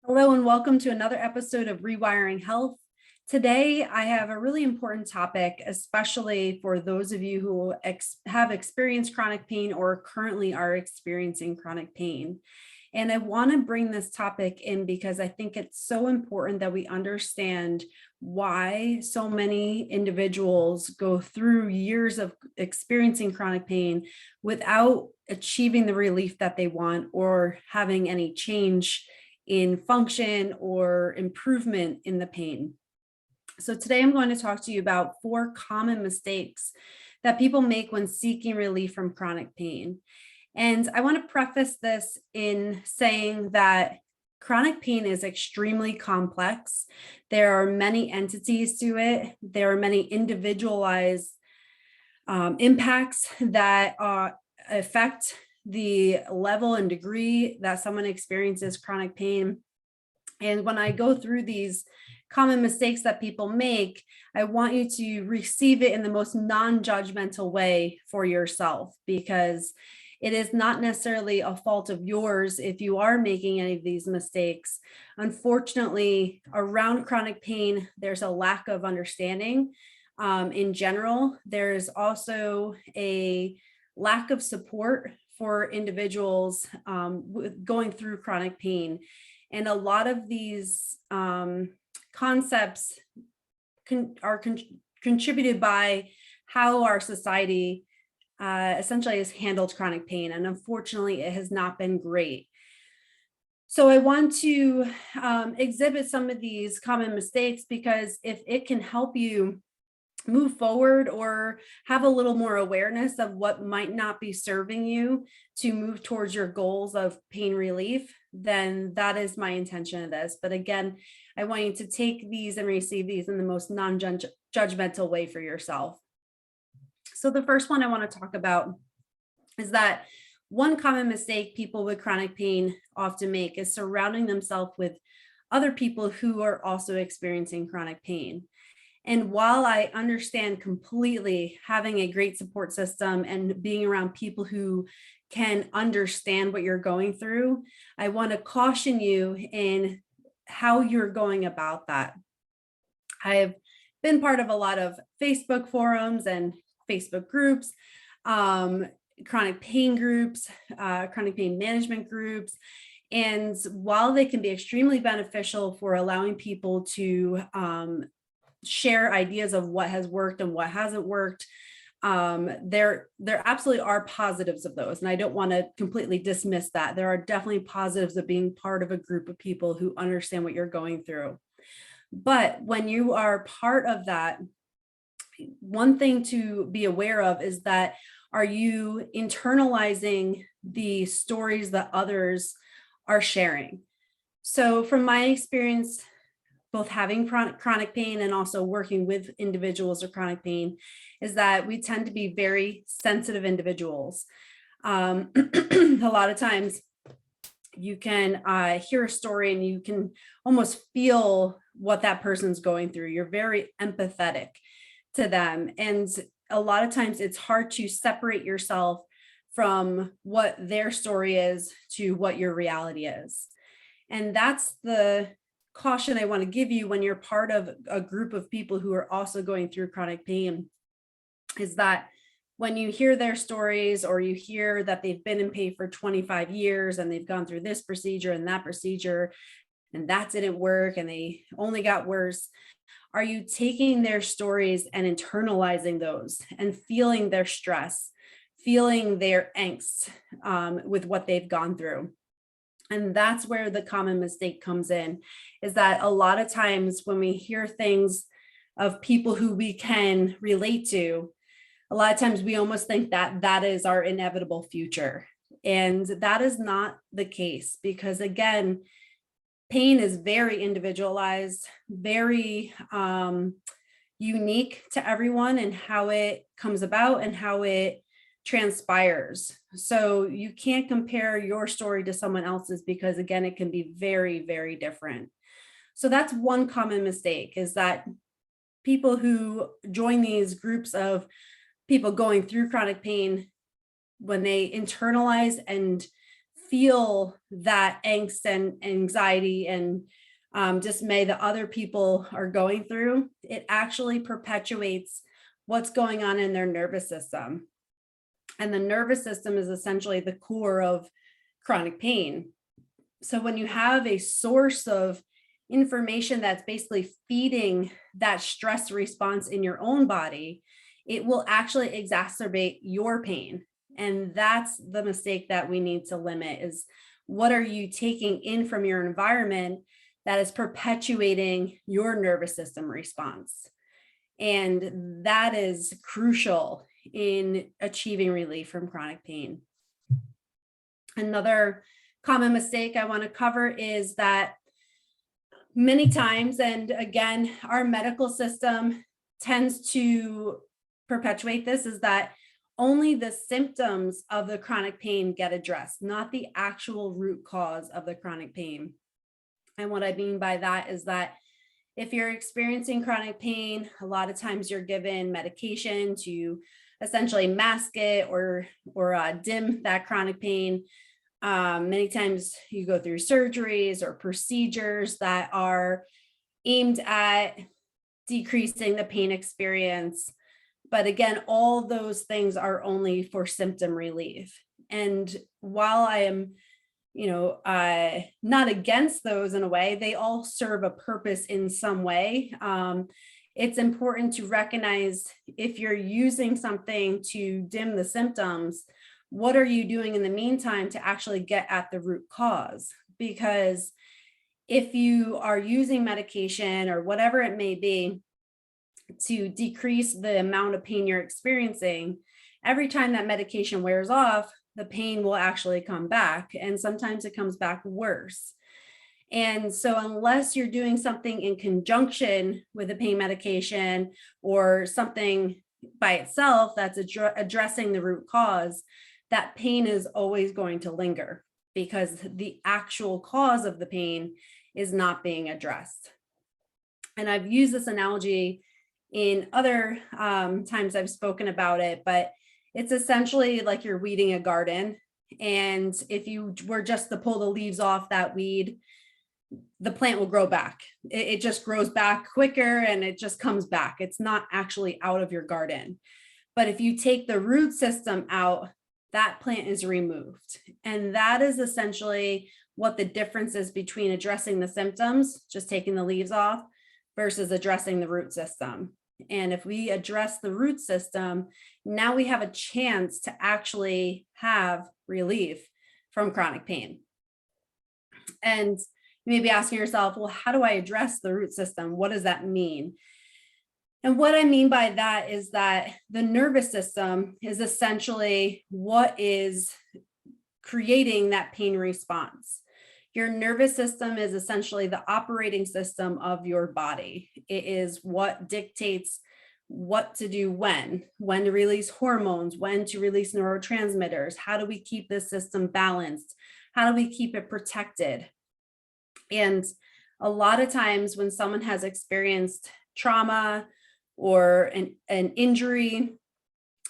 Hello and welcome to another episode of Rewiring Health. Today, I have a really important topic, especially for those of you who have experienced chronic pain or currently are experiencing chronic pain. And I want to bring this topic in because I think it's so important that we understand why so many individuals go through years of experiencing chronic pain without achieving the relief that they want or having any change in function or improvement in the pain. So today I'm going to talk to you about 4 common mistakes that people make when seeking relief from chronic pain. And I want to preface this in saying that chronic pain is extremely complex. There are many entities to it. There are many individualized impacts that affect the level and degree that someone experiences chronic pain. And when I go through these common mistakes that people make, I want you to receive it in the most non-judgmental way for yourself, because it is not necessarily a fault of yours if you are making any of these mistakes. Unfortunately, around chronic pain, there's a lack of understanding. In general, there's also a lack of support for individuals going through chronic pain. And a lot of these concepts are contributed by how our society essentially has handled chronic pain. And unfortunately, it has not been great. So I want to exhibit some of these common mistakes because if it can help you move forward or have a little more awareness of what might not be serving you to move towards your goals of pain relief, then that is my intention of this. But again, I want you to take these and receive these in the most non-judgmental way for yourself. So the first one I want to talk about is that one common mistake people with chronic pain often make is surrounding themselves with other people who are also experiencing chronic pain. And while I understand completely having a great support system and being around people who can understand what you're going through, I want to caution you in how you're going about that. I have been part of a lot of Facebook forums and Facebook groups, chronic pain groups, chronic pain management groups. And while they can be extremely beneficial for allowing people to share ideas of what has worked and what hasn't worked, there absolutely are positives of those. And I don't want to completely dismiss that. There are definitely positives of being part of a group of people who understand what you're going through. But when you are part of that, one thing to be aware of is that, are you internalizing the stories that others are sharing? So from my experience, both having chronic pain and also working with individuals with chronic pain, is that we tend to be very sensitive individuals. A lot of times you can hear a story and you can almost feel what that person's going through. You're very empathetic to them. And a lot of times it's hard to separate yourself from what their story is to what your reality is. And that's the caution I want to give you when you're part of a group of people who are also going through chronic pain, is that when you hear their stories or you hear that they've been in pain for 25 years and they've gone through this procedure and that procedure and that didn't work and they only got worse, are you taking their stories and internalizing those and feeling their stress, feeling their angst with what they've gone through? And that's where the common mistake comes in, is that a lot of times when we hear things of people who we can relate to, a lot of times we almost think that that is our inevitable future. And that is not the case, because again, pain is very individualized, very unique to everyone and how it comes about and how it transpires. So you can't compare your story to someone else's, because again, it can be very, very different. So that's one common mistake, is that people who join these groups of people going through chronic pain, when they internalize and feel that angst and anxiety and dismay that other people are going through, it actually perpetuates what's going on in their nervous system. And the nervous system is essentially the core of chronic pain. So when you have a source of information that's basically feeding that stress response in your own body, it will actually exacerbate your pain. And that's the mistake that we need to limit, is what are you taking in from your environment that is perpetuating your nervous system response? And that is crucial in achieving relief from chronic pain. Another common mistake I want to cover is that many times, and again, our medical system tends to perpetuate this, is that only the symptoms of the chronic pain get addressed, not the actual root cause of the chronic pain. And what I mean by that is that if you're experiencing chronic pain, a lot of times you're given medication to essentially mask it or dim that chronic pain. Many times you go through surgeries or procedures that are aimed at decreasing the pain experience. But again, all those things are only for symptom relief. And while I am, not against those in a way, they all serve a purpose in some way. It's important to recognize if you're using something to dim the symptoms, what are you doing in the meantime to actually get at the root cause? Because if you are using medication or whatever it may be to decrease the amount of pain you're experiencing, every time that medication wears off, the pain will actually come back. And sometimes it comes back worse. And so unless you're doing something in conjunction with a pain medication or something by itself that's addressing the root cause, that pain is always going to linger because the actual cause of the pain is not being addressed. And I've used this analogy in other times I've spoken about it, but it's essentially like you're weeding a garden. And if you were just to pull the leaves off that weed, the plant will grow back. It just grows back quicker and it just comes back. It's not actually out of your garden. But if you take the root system out, that plant is removed. And that is essentially what the difference is between addressing the symptoms, just taking the leaves off, versus addressing the root system. And if we address the root system, now we have a chance to actually have relief from chronic pain. And you may be asking yourself, well, how do I address the root system? What does that mean? And what I mean by that is that the nervous system is essentially what is creating that pain response. Your nervous system is essentially the operating system of your body. It is what dictates what to do when to release hormones, when to release neurotransmitters. How do we keep this system balanced? How do we keep it protected? And a lot of times when someone has experienced trauma or an injury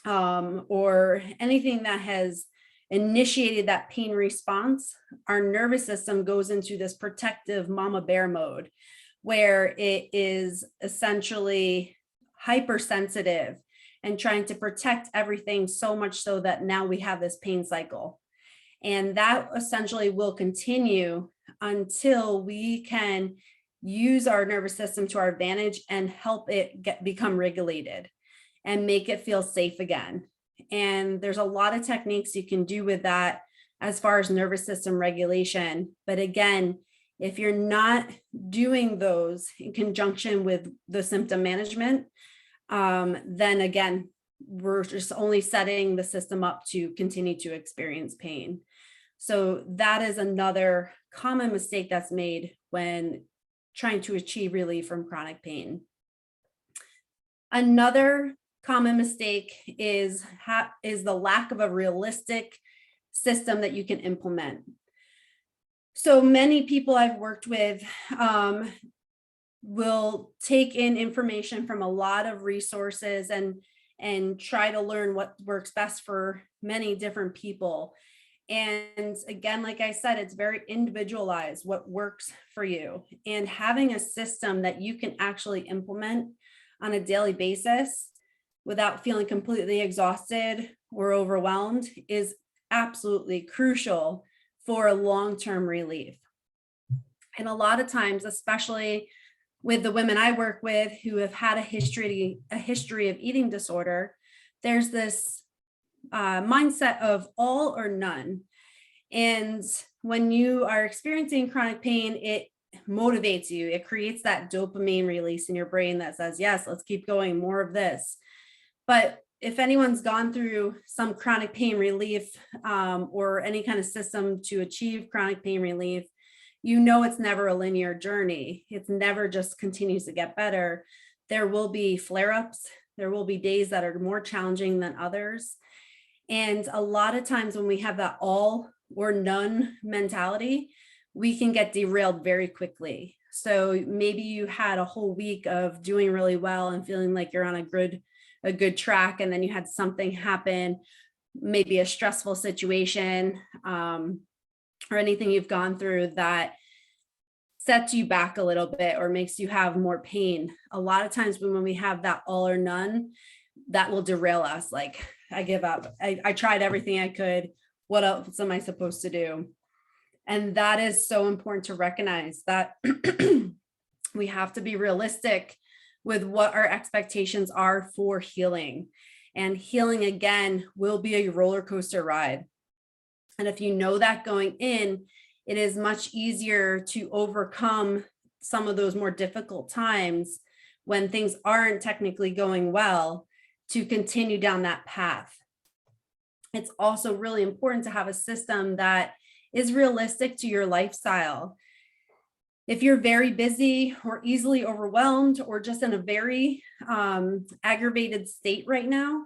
or anything that has initiated that pain response, our nervous system goes into this protective mama bear mode where it is essentially hypersensitive and trying to protect everything, so much so that now we have this pain cycle. And that essentially will continue until we can use our nervous system to our advantage and help it become regulated and make it feel safe again. And there's a lot of techniques you can do with that as far as nervous system regulation. But again, if you're not doing those in conjunction with the symptom management, then again, we're just only setting the system up to continue to experience pain. So that is another common mistake that's made when trying to achieve relief from chronic pain. Another common mistake is the lack of a realistic system that you can implement. So many people I've worked with will take in information from a lot of resources and try to learn what works best for many different people. And again, like I said, it's very individualized what works for you. And having a system that you can actually implement on a daily basis without feeling completely exhausted or overwhelmed is absolutely crucial for long-term relief. And a lot of times, especially with the women I work with who have had a history of eating disorder, there's this mindset of all or none. And when you are experiencing chronic pain, it motivates you. It creates that dopamine release in your brain that says, yes, let's keep going, more of this. But if anyone's gone through some chronic pain relief or any kind of system to achieve chronic pain relief, you know it's never a linear journey. It's never just continues to get better. There will be flare-ups. There will be days that are more challenging than others. And a lot of times when we have that all or none mentality, we can get derailed very quickly. So maybe you had a whole week of doing really well and feeling like you're on a good track, and then you had something happen, maybe a stressful situation or anything you've gone through that sets you back a little bit or makes you have more pain. A lot of times when we have that all or none, that will derail us. Like, I give up. I tried everything I could. What else am I supposed to do? And that is so important to recognize that we have to be realistic with what our expectations are for healing. And healing, again, will be a roller coaster ride. And if you know that going in, it is much easier to overcome some of those more difficult times when things aren't technically going well, to continue down that path. It's also really important to have a system that is realistic to your lifestyle. If you're very busy or easily overwhelmed or just in a very aggravated state right now,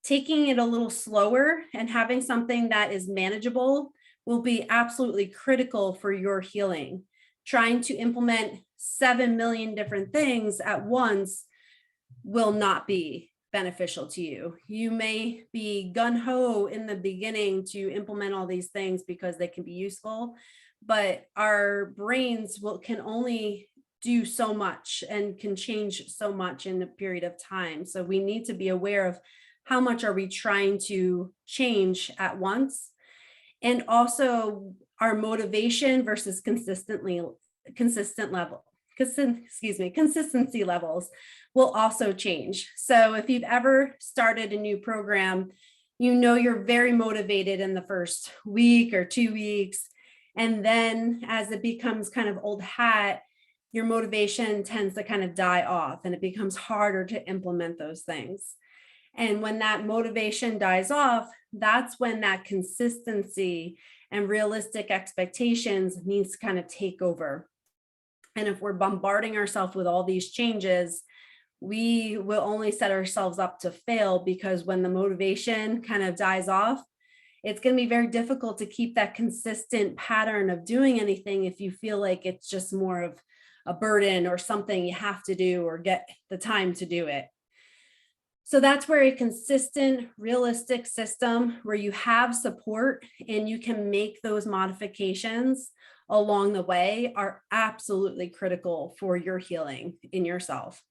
taking it a little slower and having something that is manageable will be absolutely critical for your healing. Trying to implement 7 million different things at once will not be beneficial to you. You may be gung-ho in the beginning to implement all these things because they can be useful, but our brains can only do so much and can change so much in a period of time. So we need to be aware of how much are we trying to change at once, and also our motivation versus consistency levels will also change. So if you've ever started a new program, you know you're very motivated in the first week or 2 weeks. And then as it becomes kind of old hat, your motivation tends to kind of die off and it becomes harder to implement those things. And when that motivation dies off, that's when that consistency and realistic expectations needs to kind of take over. And if we're bombarding ourselves with all these changes, we will only set ourselves up to fail, because when the motivation kind of dies off, it's going to be very difficult to keep that consistent pattern of doing anything if you feel like it's just more of a burden or something you have to do or get the time to do it. So that's where a consistent, realistic system where you have support and you can make those modifications along the way are absolutely critical for your healing in yourself.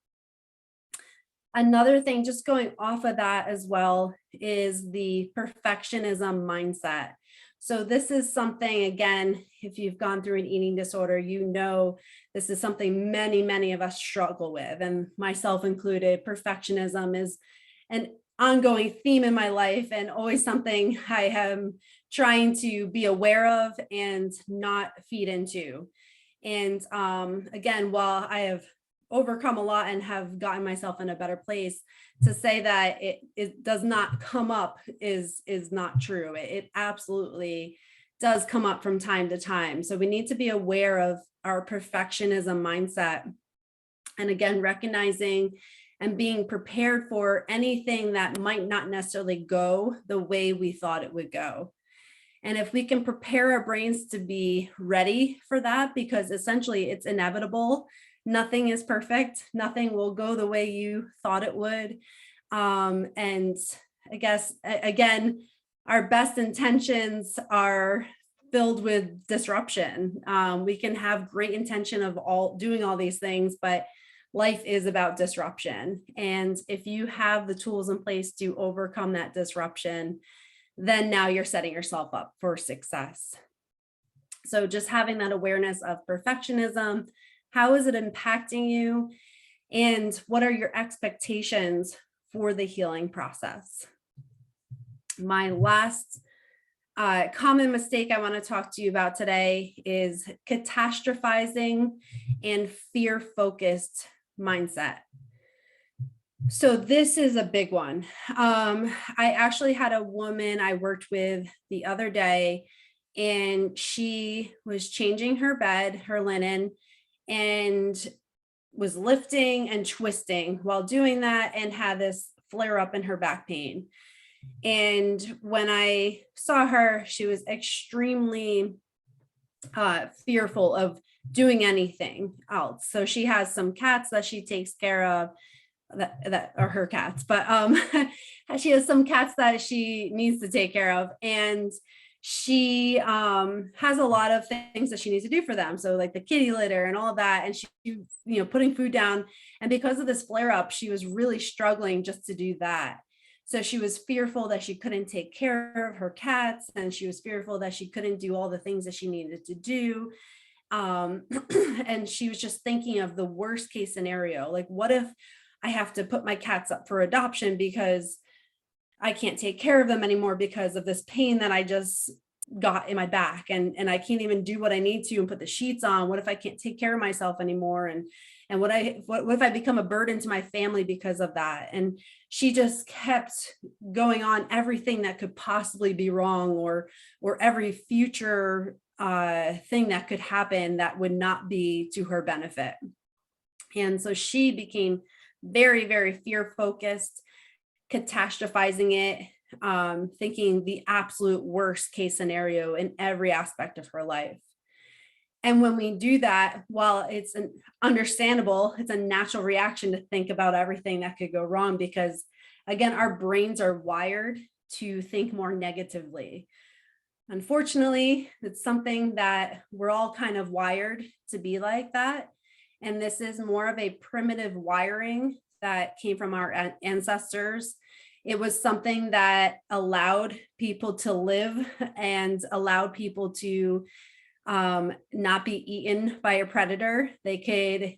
Another thing, just going off of that as well, is the perfectionism mindset. So this is something, again, if you've gone through an eating disorder, you know this is something many of us struggle with, and myself included. Perfectionism is an ongoing theme in my life and always something I am trying to be aware of and not feed into. And again, while I have overcome a lot and have gotten myself in a better place, to say that it does not come up is not true. It absolutely does come up from time to time. So we need to be aware of our perfectionism mindset. And again, recognizing and being prepared for anything that might not necessarily go the way we thought it would go. And if we can prepare our brains to be ready for that, because essentially it's inevitable. Nothing is perfect. Nothing will go the way you thought it would. And I guess, again, our best intentions are filled with disruption. We can have great intention of doing all these things, but life is about disruption. And if you have the tools in place to overcome that disruption, then now you're setting yourself up for success. So just having that awareness of perfectionism, how is it impacting you? And what are your expectations for the healing process? My last common mistake I want to talk to you about today is catastrophizing and fear-focused mindset. So this is a big one. I actually had a woman I worked with the other day, and she was changing her bed, her linen, and was lifting and twisting while doing that and had this flare up in her back pain. And when I saw her, she was extremely fearful of doing anything else. So she has some cats that she takes care of that are her cats, but she has some cats that she needs to take care of. And she has a lot of things that she needs to do for them. So like the kitty litter and all of that. And she, putting food down. And because of this flare up, she was really struggling just to do that. So she was fearful that she couldn't take care of her cats, and she was fearful that she couldn't do all the things that she needed to do. And she was just thinking of the worst case scenario. Like, what if I have to put my cats up for adoption because I can't take care of them anymore because of this pain that I just got in my back, and I can't even do what I need to and put the sheets on. What if I can't take care of myself anymore? And what if I become a burden to my family because of that? And she just kept going on everything that could possibly be wrong, or every future thing that could happen that would not be to her benefit. And so she became very, very fear focused, catastrophizing it, thinking the absolute worst case scenario in every aspect of her life. And when we do that, while it's understandable, it's a natural reaction to think about everything that could go wrong, because again, our brains are wired to think more negatively. Unfortunately, it's something that we're all kind of wired to be like that. And this is more of a primitive wiring that came from our ancestors. It was something that allowed people to live and allowed people to not be eaten by a predator. They could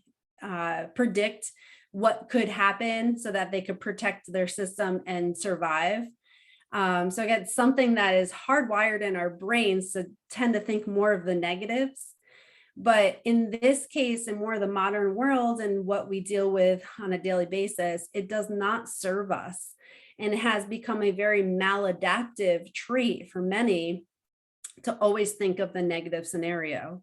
predict what could happen so that they could protect their system and survive. So again, something that is hardwired in our brains to tend to think more of the negatives. But in this case, in more of the modern world and what we deal with on a daily basis, it does not serve us. And it has become a very maladaptive trait for many to always think of the negative scenario.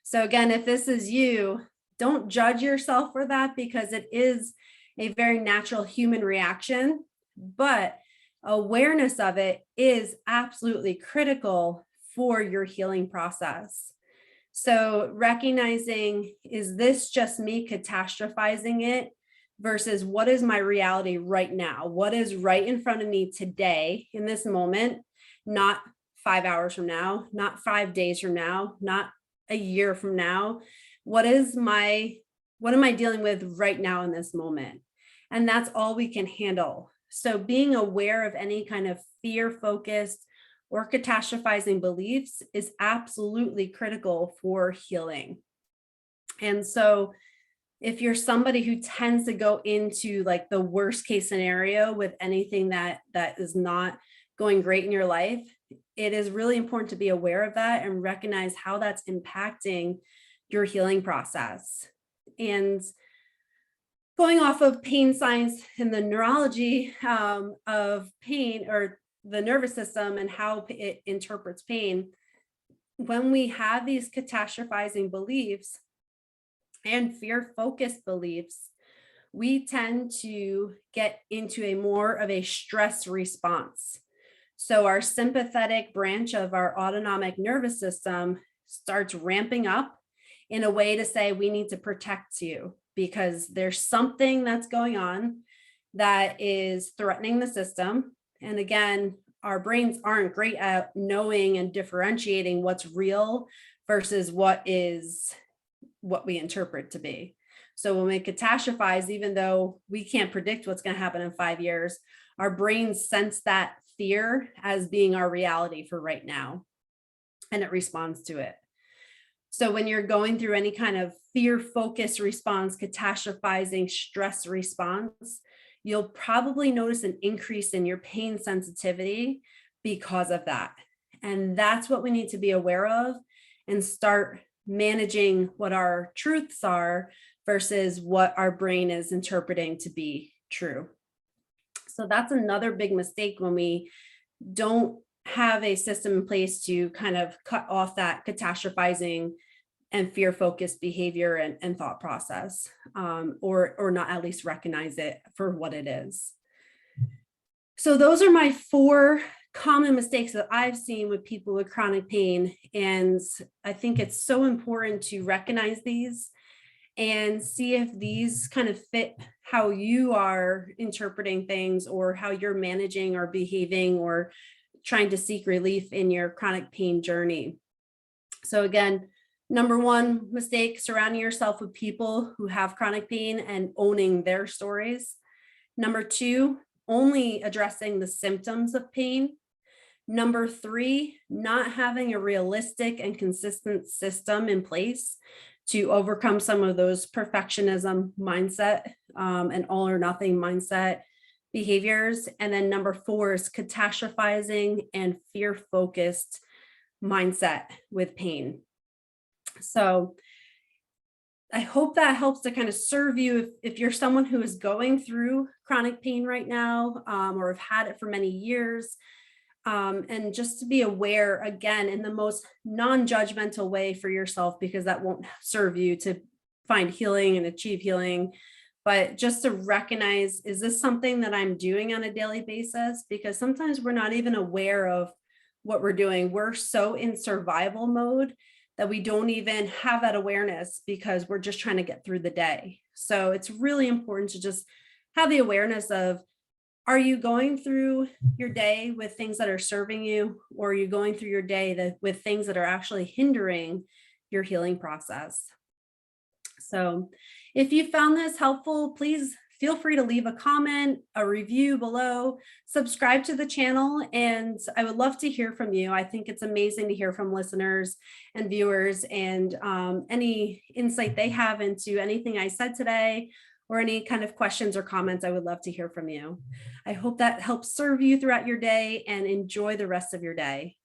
So again, if this is you, don't judge yourself for that, because it is a very natural human reaction, but awareness of it is absolutely critical for your healing process. So recognizing, is this just me catastrophizing it versus what is my reality right now? What is right in front of me today in this moment, not 5 hours from now, not 5 days from now, not a year from now. What am I dealing with right now in this moment? And that's all we can handle. So being aware of any kind of fear-focused or catastrophizing beliefs is absolutely critical for healing. And so if you're somebody who tends to go into like the worst case scenario with anything that is not going great in your life, it is really important to be aware of that and recognize how that's impacting your healing process. And going off of pain science and the neurology of pain, or the nervous system and how it interprets pain, when we have these catastrophizing beliefs and fear-focused beliefs, we tend to get into a more of a stress response. So our sympathetic branch of our autonomic nervous system starts ramping up in a way to say, we need to protect you because there's something that's going on that is threatening the system. And again, our brains aren't great at knowing and differentiating what's real versus what we interpret to be. So when we catastrophize, even though we can't predict what's going to happen in 5 years, our brains sense that fear as being our reality for right now, and it responds to it. So when you're going through any kind of fear focused response, catastrophizing, stress response, you'll probably notice an increase in your pain sensitivity because of that. And that's what we need to be aware of and start managing what our truths are versus what our brain is interpreting to be true. So that's another big mistake when we don't have a system in place to kind of cut off that catastrophizing and fear-focused behavior and thought process, or not at least recognize it for what it is. So those are my 4 common mistakes that I've seen with people with chronic pain. And I think it's so important to recognize these and see if these kind of fit how you are interpreting things or how you're managing or behaving or trying to seek relief in your chronic pain journey. So again, number 1 mistake, surrounding yourself with people who have chronic pain and owning their stories. Number 2, only addressing the symptoms of pain. Number 3, not having a realistic and consistent system in place to overcome some of those perfectionism mindset and all or nothing mindset behaviors. And then number 4 is catastrophizing and fear-focused mindset with pain. So I hope that helps to kind of serve you if you're someone who is going through chronic pain right now, or have had it for many years. And just to be aware, again, in the most non-judgmental way for yourself, because that won't serve you to find healing and achieve healing, but just to recognize, is this something that I'm doing on a daily basis? Because sometimes we're not even aware of what we're doing. We're so in survival mode that we don't even have that awareness because we're just trying to get through the day. So it's really important to just have the awareness of, are you going through your day with things that are serving you, or are you going through your day with things that are actually hindering your healing process? So if you found this helpful, please feel free to leave a comment, a review below, subscribe to the channel, and I would love to hear from you. I think it's amazing to hear from listeners and viewers and any insight they have into anything I said today, or any kind of questions or comments. I would love to hear from you. I hope that helps serve you throughout your day, and enjoy the rest of your day.